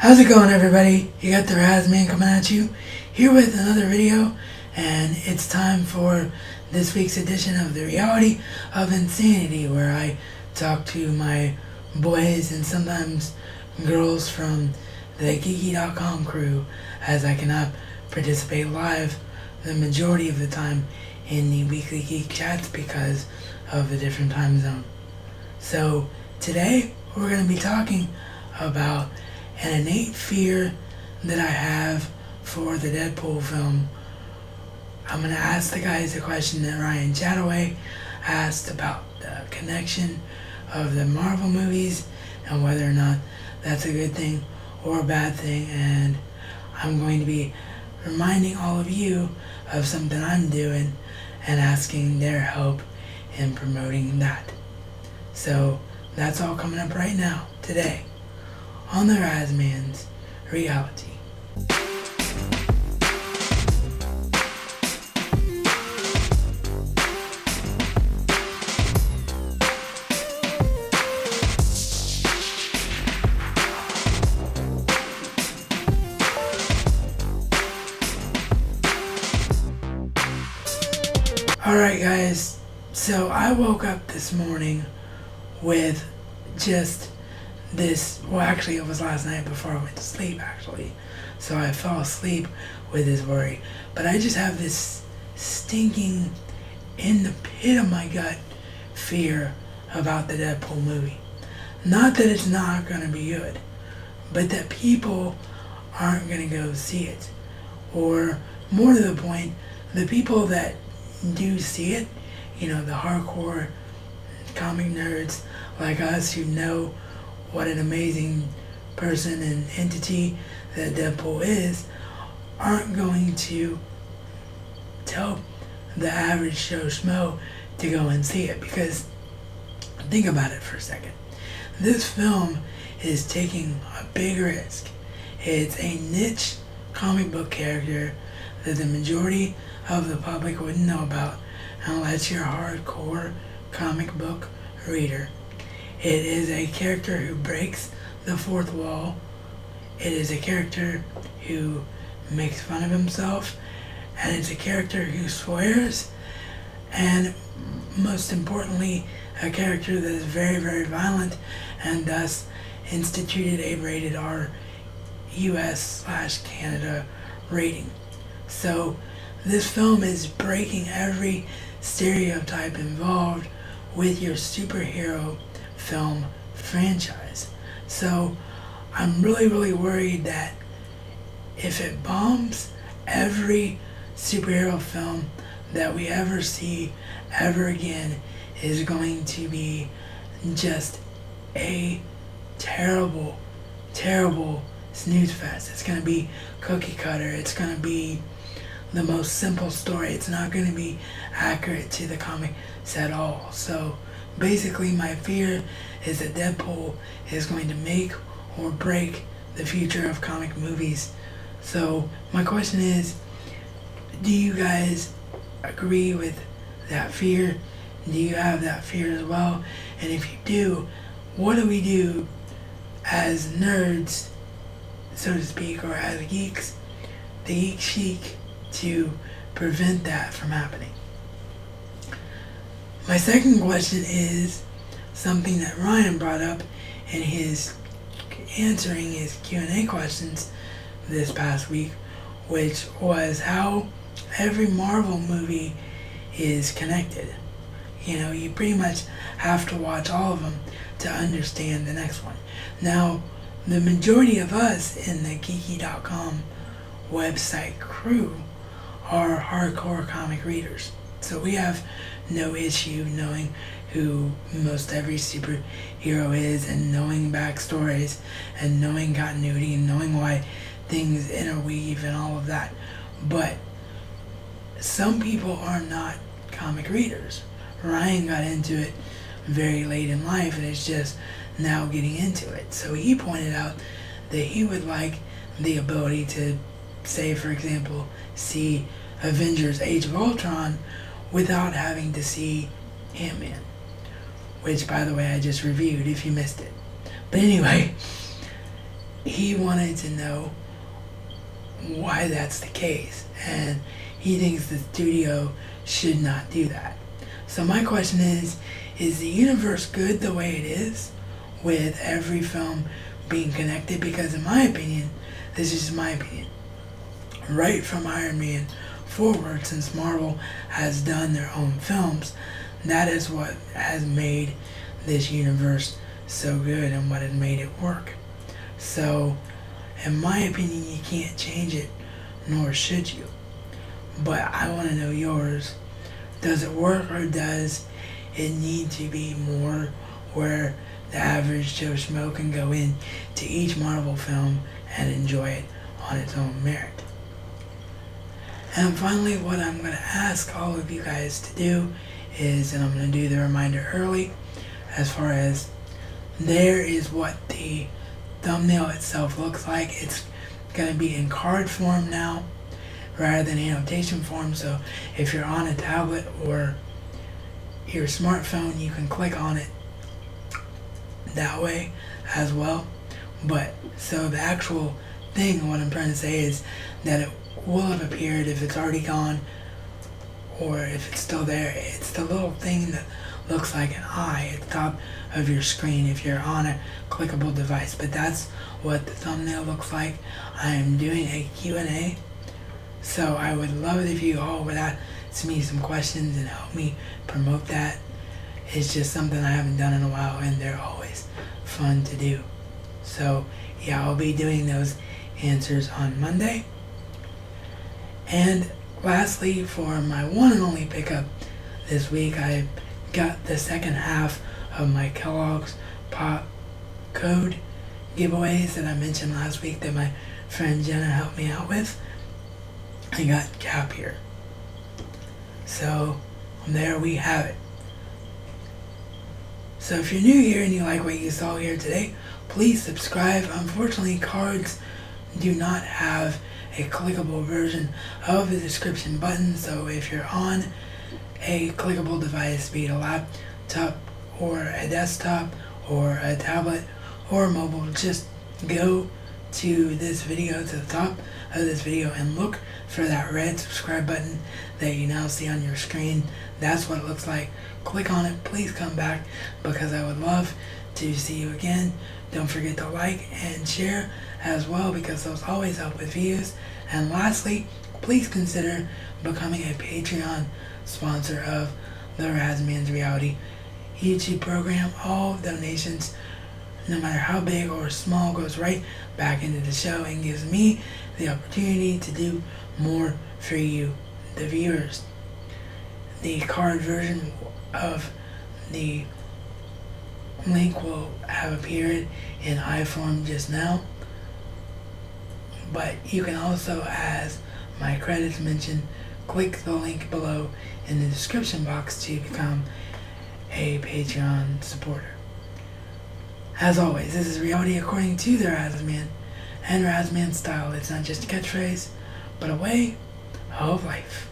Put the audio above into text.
How's it going, everybody? You got the Razman coming at you here with another video, and it's time for this week's edition of the Reality of Insanity, where I talk to my boys and sometimes girls from the geeky.com crew, as I cannot participate live the majority of the time in the weekly geek chats because of the different time zone. So today we're going to be talking about an innate fear that I have for the Deadpool film. I'm going to ask the guys the question that Ryan Chataway asked about the connection of the Marvel movies and whether or not that's a good thing or a bad thing, and I'm going to be reminding all of you of something I'm doing and asking their help in promoting that. So that's all coming up right now, today, on the Razman's Reality. Alright guys, so I woke up this morning with just this, well actually it was last night before I went to sleep actually, so I fell asleep with this worry, but I just have this stinking, in the pit of my gut, fear about the Deadpool movie. Not that it's not going to be good, but that people aren't going to go see it, or more to the point, the people that do see it, you know, the hardcore comic nerds like us who know what an amazing person and entity that Deadpool is, aren't going to tell the average Joe Schmo to go and see it. Because think about it for a second. This film is taking a big risk. It's a niche comic book character that the majority of the public wouldn't know about unless you're a hardcore comic book reader. It is a character who breaks the fourth wall. It is a character who makes fun of himself, and it's a character who swears, and most importantly, a character that is very, very violent, and thus instituted a rated R US/Canada rating. So this film is breaking every stereotype involved with your superhero film franchise. So I'm really, really worried that if it bombs, every superhero film that we ever see ever again is going to be just a terrible, terrible snooze fest. It's going to be cookie cutter. It's going to be the most simple story. It's not going to be accurate to the comics at all. So basically my fear is that Deadpool is going to make or break the future of comic movies. So my question is, do you guys agree with that fear? Do you have that fear as well? And if you do, what do we do as nerds, so to speak, or as geeks, the geek chic, to prevent that from happening? My second question is something that Ryan brought up in his answering his Q&A questions this past week, which was how every Marvel movie is connected. You know, you pretty much have to watch all of them to understand the next one. Now, the majority of us in the geeky.com website crew are hardcore comic readers. So we have no issue knowing who most every superhero is, and knowing backstories, and knowing continuity, and knowing why things interweave and all of that. But some people are not comic readers. Ryan got into it very late in life and is just now getting into it. So he pointed out that he would like the ability to, say for example, see Avengers Age of Ultron without having to see Ant-Man, which by the way I just reviewed if you missed it. But anyway, he wanted to know why that's the case, and he thinks the studio should not do that. So my question is the universe good the way it is, with every film being connected? Because in my opinion, this is my opinion, right from Iron Man forward, since Marvel has done their own films, that is what has made this universe so good and what has made it work. So in my opinion, you can't change it, nor should you. But I want to know yours. Does it work, or does it need to be more where the average Joe Schmo can go in to each Marvel film and enjoy it on its own merit? And finally, what I'm going to ask all of you guys to do is, and I'm going to do the reminder early, as far as there is what the thumbnail itself looks like. It's going to be in card form now rather than annotation form. So if you're on a tablet or your smartphone, you can click on it that way as well. But so the actual thing, what I'm trying to say is that it will have appeared if it's already gone, or if it's still there. It's the little thing that looks like an eye at the top of your screen if you're on a clickable device. But that's what the thumbnail looks like. I am doing a Q&A, so I would love it if you all would ask me some questions and help me promote that. It's just something I haven't done in a while, and they're always fun to do. So yeah, I'll be doing those answers on Monday. And lastly, for my one and only pickup this week, I got the second half of my Kellogg's Pop code giveaways that I mentioned last week that my friend Jenna helped me out with. I got Cap here. So there we have it. So if you're new here and you like what you saw here today, please subscribe. Unfortunately, cards do not have a clickable version of the description button, so if you're on a clickable device, be it a laptop or a desktop or a tablet or mobile, just go to this video, to the top of this video, and look for that red subscribe button that you now see on your screen. That's what it looks like. Click on it. Please come back, because I would love to see you again. Don't forget to like and share as well, because those always help with views. And lastly, please consider becoming a Patreon sponsor of the Razman's Reality YouTube program. All donations, no matter how big or small, goes right back into the show and gives me the opportunity to do more for you, the viewers. The card version of the link will have appeared in iForm just now, but you can also, as my credits mentioned, click the link below in the description box to become a Patreon supporter. As always, this is reality according to the Razman and Razman style. It's not just a catchphrase, but a way of life.